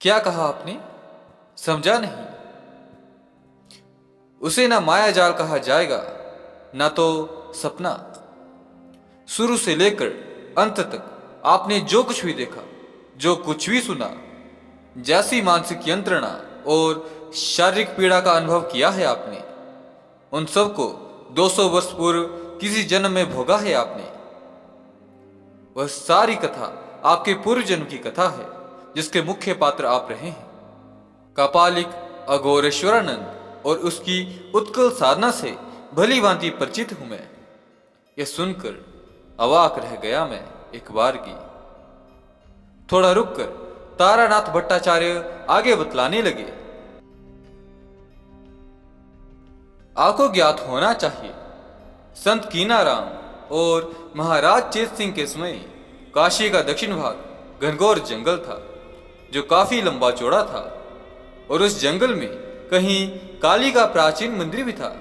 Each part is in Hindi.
क्या कहा आपने? समझा नहीं। उसे ना माया जाल कहा जाएगा, ना तो सपना। शुरू से लेकर अंत तक आपने जो कुछ भी देखा, जो कुछ भी सुना, जैसी मानसिक यंत्रणा और शारीरिक पीड़ा का अनुभव किया है आपने, उन सब को 200 वर्ष पूर्व किसी जन्म में भोगा है आपने। वह सारी कथा आपके पूर्व जन्म की कथा है, जिसके मुख्य पात्र आप रहे हैं। कापालिक अघोरेश्वरानंद और उसकी उत्कल साधना से भली भांति परिचित हूं मैं। यह सुनकर अवाक रह गया मैं एक बार की। थोड़ा रुककर तारानाथ भट्टाचार्य आगे बतलाने लगे। आपको ज्ञात होना चाहिए, संत कीनाराम और महाराज चेत सिंह के समय काशी का दक्षिण भाग घनघोर जंगल था, जो काफी लंबा चौड़ा था, और उस जंगल में कहीं काली का प्राचीन मंदिर भी था।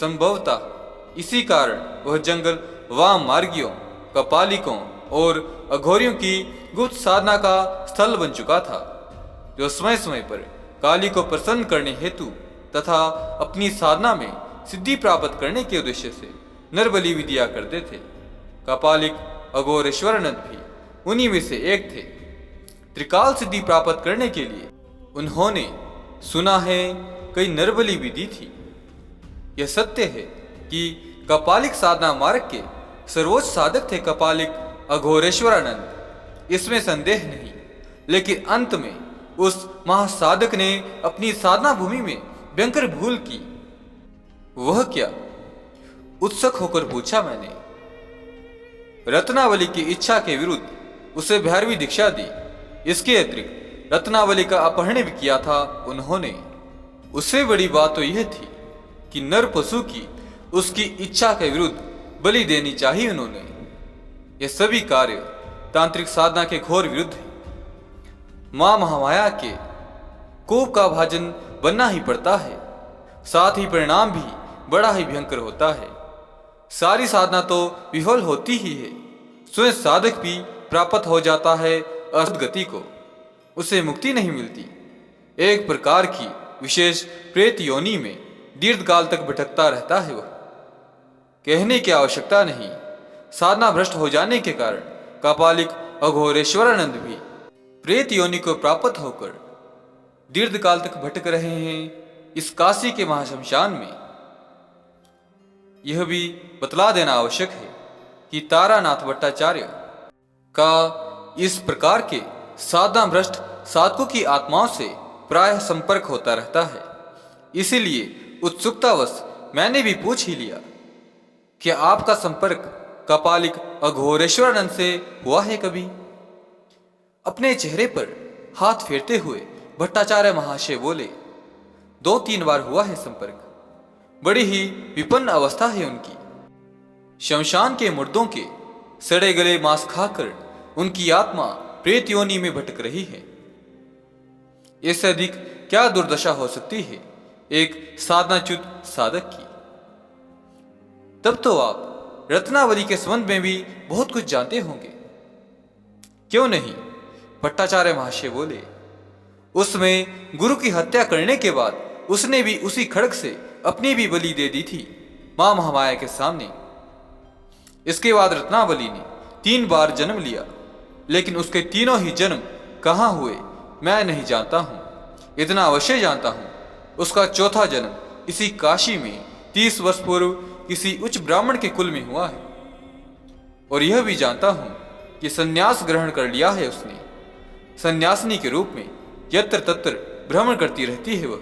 संभवतः इसी कारण वह जंगल वाम मार्गियों, कपालिकों और अघोरियों की गुप्त साधना का स्थल बन चुका था, जो समय समय पर काली को प्रसन्न करने हेतु तथा अपनी साधना में सिद्धि प्राप्त करने के उद्देश्य से नरबलि भी दिया करते थे। कापालिक अघोरेश्वरानंद भी उन्हीं में से एक थे। त्रिकाल सिद्धि प्राप्त करने के लिए उन्होंने सुना है कई नरबलि भी दी थी। यह सत्य है कि कपालिक साधना मार्ग के सर्वोच्च साधक थे कपालिक अघोरेश्वरानंद, इसमें संदेह नहीं। लेकिन अंत में उस महासाधक ने अपनी साधना भूमि में भयंकर भूल की। वह क्या? उत्सुक होकर पूछा मैंने। रत्नावली की इच्छा के विरुद्ध उसे 12वीं दीक्षा दी। इसके अतिरिक्त रत्नावली का अपहरण भी किया था उन्होंने। उससे बड़ी बात तो यह थी कि नर पशु की उसकी इच्छा के विरुद्ध बलि देनी चाहिए उन्होंने। यह सभी कार्य तांत्रिक साधना के घोर विरुद्ध है। मां महामाया के कोप का भाजन बनना ही पड़ता है, साथ ही परिणाम भी बड़ा ही भयंकर होता है। सारी साधना तो विफल होती ही है, स्वयं साधक भी प्राप्त हो जाता है असदगति को, उसे मुक्ति नहीं मिलती। एक प्रकार की विशेष प्रेत योनि में दीर्घकाल तक भटकता रहता है वह। कहने की आवश्यकता नहीं, साधना भ्रष्ट हो जाने के कारण कापालिक अघोरेश्वरानंद भी प्रेत योनि को प्राप्त होकर दीर्घकाल तक भटक रहे हैं इस काशी के महाशमशान में। यह भी बतला देना आवश्यक है कि तारानाथ भट्टाचार्य का इस प्रकार के साधना भ्रष्ट साधकों की आत्माओं से प्रायः संपर्क होता रहता है। इसीलिए उत्सुकतावश मैंने भी पूछ ही लिया, क्या आपका संपर्क कपालिक अघोरेश्वरानंद से हुआ है कभी? अपने चेहरे पर हाथ फेरते हुए भट्टाचार्य महाशय बोले, 2-3 बार हुआ है संपर्क। बड़ी ही विपन्न अवस्था है उनकी। शमशान के मुर्दों के सड़े गले मांस खाकर उनकी आत्मा प्रेत योनि में भटक रही है। इससे अधिक क्या दुर्दशा हो सकती है एक साधनाच्युत साधक की? तब तो आप रत्नावली के संबंध में भी बहुत कुछ जानते होंगे, क्यों नहीं? भट्टाचार्य महाशय बोले, उसमें गुरु की हत्या करने के बाद उसने भी उसी खड़ग से अपनी भी बलि दे दी थी मां महामाया के सामने। इसके बाद रत्नावली ने 3 बार जन्म लिया, लेकिन उसके तीनों ही जन्म कहाँ हुए मैं नहीं जानता हूं। इतना अवश्य जानता हूं, उसका चौथा जन्म इसी काशी में 30 वर्ष पूर्व किसी उच्च ब्राह्मण के कुल में हुआ है। और यह भी जानता हूं कि संन्यास ग्रहण कर लिया है उसने। सन्यासिनी के रूप में यत्र तत्र भ्रमण करती रहती है वह।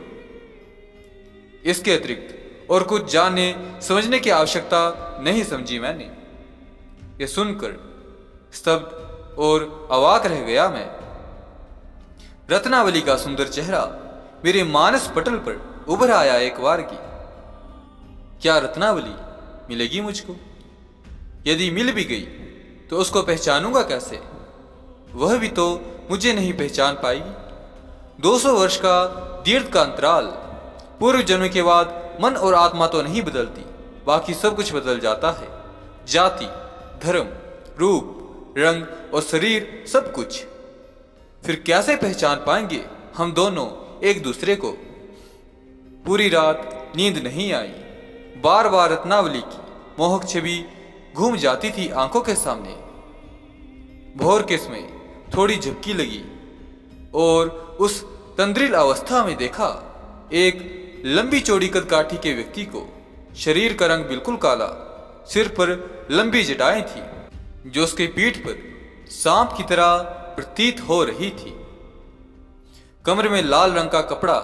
इसके अतिरिक्त और कुछ जानने समझने की आवश्यकता नहीं समझी मैंने। यह सुनकर स्तब्ध और अवाक रह गया मैं। रत्नावली का सुंदर चेहरा मेरे मानस पटल पर उभर आया एक बार की। क्या रत्नावली मिलेगी मुझको? यदि मिल भी गई तो उसको पहचानूंगा कैसे? वह भी तो मुझे नहीं पहचान पाएगी। 200 वर्ष का दीर्घ का अंतराल, पूर्व जन्म के बाद मन और आत्मा तो नहीं बदलती, बाकी सब कुछ बदल जाता है। जाति, धर्म, रूप, रंग और शरीर, सब कुछ। फिर कैसे पहचान पाएंगे हम दोनों एक दूसरे को। पूरी रात नींद नहीं आई। बार बार रत्नावली की मोहक छवि घूम जाती थी आंखों के सामने। भोर के समय थोड़ी झपकी लगी और उस तंद्रिल अवस्था में देखा एक लंबी चौड़ी कदकाठी के व्यक्ति को। शरीर का रंग बिल्कुल काला, सिर पर लंबी जटाएं थी जो उसके पीठ पर सांप की तरह प्रतीत हो रही थी। कमर में लाल रंग का कपड़ा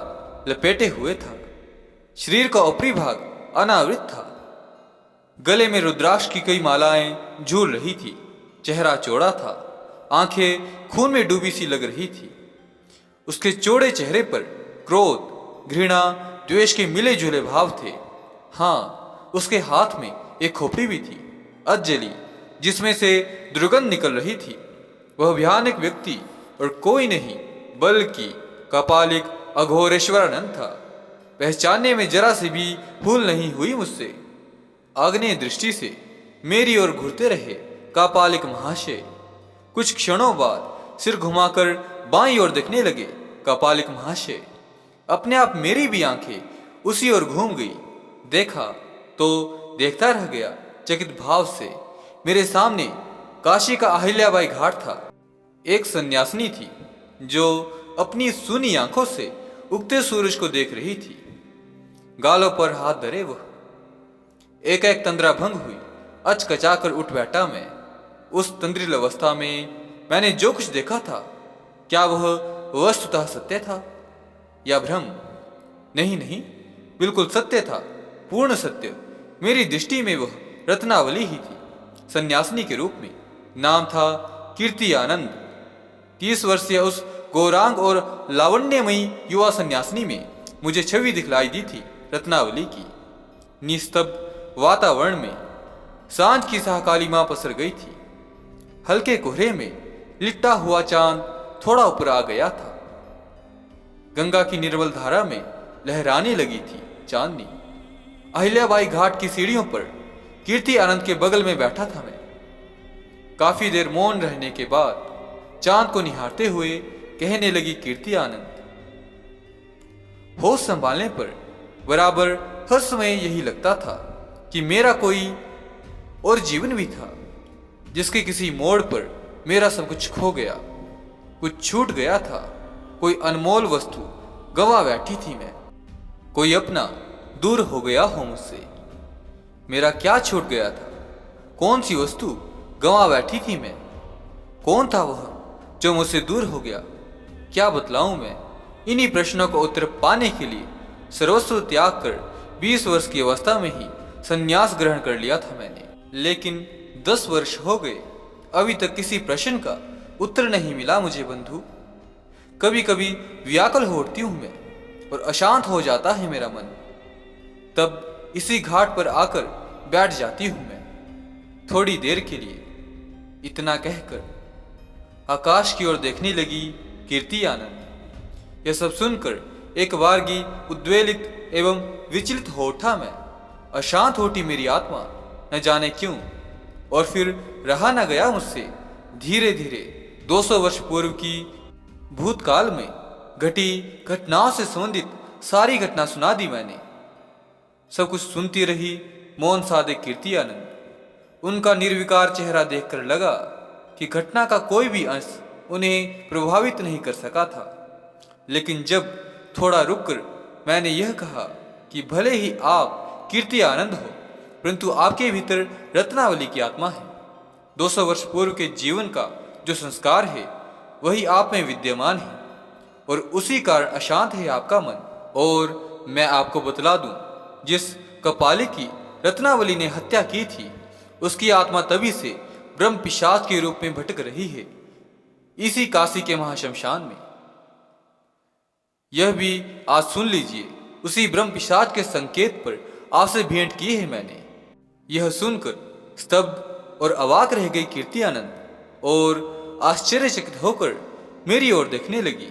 लपेटे हुए था। शरीर का ऊपरी भाग अनावृत था। गले में रुद्राक्ष की कई मालाएं झूल रही थी। चेहरा चौड़ा था, आंखें खून में डूबी सी लग रही थी। उसके चौड़े चेहरे पर क्रोध, घृणा, द्वेष के मिले जुले भाव थे। हाँ, उसके हाथ में एक खोपड़ी भी थी, अधजली, जिसमें से दुर्गंध निकल रही थी। वह भयानक व्यक्ति और कोई नहीं बल्कि कपालिक अघोरेश्वरानंद था। पहचानने में जरा सी भी भूल नहीं हुई मुझसे। आग्नेय दृष्टि से मेरी ओर घूरते रहे कापालिक महाशय। कुछ क्षणों बाद सिर घुमाकर बाईं ओर देखने लगे कापालिक महाशय। अपने आप मेरी भी आंखें उसी ओर घूम गई। देखा तो देखता रह गया चकित भाव से। मेरे सामने काशी का अहिल्याबाई घाट था। एक सन्यासिनी थी जो अपनी सूनी आंखों से उगते सूरज को देख रही थी। गालों पर हाथ धरे वह एक एक तंद्रा भंग हुई। अचकचाकर उठ बैठा मैं। उस तंद्रिल अवस्था में मैंने जो कुछ देखा था, क्या वह वस्तुतः सत्य था या भ्रम? नहीं नहीं, बिल्कुल सत्य था, पूर्ण सत्य। मेरी दृष्टि में वह रत्नावली ही थी, सन्यासिनी के रूप में। नाम था कीर्ति आनंद। 30 वर्षीय उस गौरांग और लावण्यमयी युवा सन्यासिनी में मुझे छवि दिखलाई दी थी रत्नावली की। निस्तब्ध वातावरण में सांझ की साहकालिमा पसर गई थी। हल्के कोहरे में लिपटा हुआ चांद थोड़ा ऊपर आ गया था। गंगा की निर्मल धारा में लहराने लगी थी चांदनी। अहिल्याबाई घाट की सीढ़ियों पर कीर्ति आनंद के बगल में बैठा था मैं। काफी देर मौन रहने के बाद चांद को निहारते हुए कहने लगी कीर्ति आनंद। होश संभालने पर बराबर हर समय यही लगता था कि मेरा कोई और जीवन भी था, जिसके किसी मोड़ पर मेरा सब कुछ खो गया, कुछ छूट गया था। कोई अनमोल वस्तु गवा बैठी थी मैं। कोई अपना दूर हो गया हो मुझसे। मेरा क्या छूट गया था? कौन सी वस्तु गवा बैठी थी मैं? कौन था वह जो मुझसे दूर हो गया? क्या बतलाऊं मैं? इन्हीं प्रश्नों का उत्तर पाने के लिए सर्वस्व त्याग कर 20 वर्ष की अवस्था में ही संन्यास ग्रहण कर लिया था मैंने। लेकिन 10 वर्ष हो गए, अभी तक किसी प्रश्न का उत्तर नहीं मिला मुझे बंधु। कभी कभी व्याकुल हो उठती हूं मैं और अशांत हो जाता है मेरा मन। तब इसी घाट पर आकर बैठ जाती हूं मैं थोड़ी देर के लिए। इतना कहकर आकाश की ओर देखने लगी कीर्ति आनंद। यह सब सुनकर एक बारगी उद्वेलित एवं विचलित हो उठा मैं। अशांत होती मेरी आत्मा न जाने क्यों, और फिर रहा न गया मुझसे। धीरे धीरे 200 वर्ष पूर्व की भूतकाल में घटी घटनाओं से संबंधित सारी घटना सुना दी मैंने। सब कुछ सुनती रही मौन साधे कीर्ति आनंद। उनका निर्विकार चेहरा देखकर लगा कि घटना का कोई भी अंश उन्हें प्रभावित नहीं कर सका था। लेकिन जब थोड़ा रुककर मैंने यह कहा कि भले ही आप कीर्ति आनंद हो, परंतु आपके भीतर रत्नावली की आत्मा है। 200 वर्ष पूर्व के जीवन का जो संस्कार है वही आप में विद्यमान है, और उसी कारण अशांत है आपका मन। और मैं आपको बतला दूं, जिस कपाली की रत्नावली ने हत्या की थी, उसकी आत्मा तभी से ब्रह्म पिशाच के रूप में भटक रही है इसी काशी के महाशमशान में। यह भी आज सुन लीजिए, उसी ब्रह्म पिशाच के संकेत पर आपसे भेंट की है मैंने। यह सुनकर स्तब्ध और अवाक रह गई कीर्ति आनंद और आश्चर्यचकित होकर मेरी ओर देखने लगी।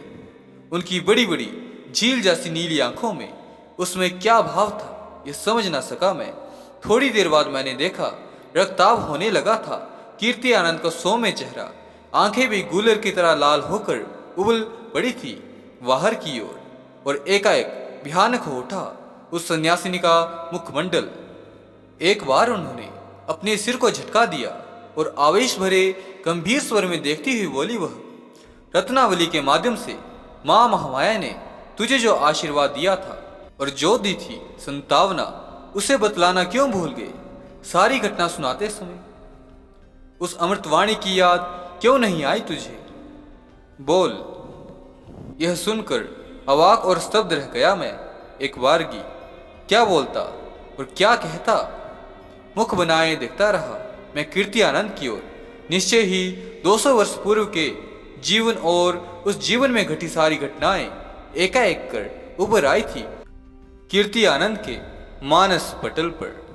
उनकी बड़ी बड़ी झील जैसी नीली आंखों में उसमें क्या भाव था यह समझ ना सका मैं। थोड़ी देर बाद मैंने देखा रक्ताभ होने लगा था कीर्ति आनंद का सौम्य चेहरा। आंखें भी गूलर की तरह लाल होकर उबल पड़ी थी। बाहर की ओर और एकाएक भयानक हो उठा उस सन्यासिनी का मुखमंडल। एक बार उन्होंने अपने सिर को झटका दिया और आवेश भरे गंभीर स्वर में देखती हुई बोली, वह रत्नावली के माध्यम से मां महामाया ने तुझे जो आशीर्वाद दिया था और जो दी थी संतावना, उसे बतलाना क्यों भूल गए? सारी घटना सुनाते समय उस अमृतवाणी की याद क्यों नहीं आई तुझे? बोल। यह सुनकर अवाक और स्तब्ध रह गया मैं। एक बारगी क्या बोलता और क्या कहता? मुख बनाए देखता रहा मैं कीर्ति आनंद की ओर। निश्चय ही 200 वर्ष पूर्व के जीवन और उस जीवन में घटी सारी घटनाएं एकाएक कर उभर आई थी कीर्ति आनंद के मानस पटल पर।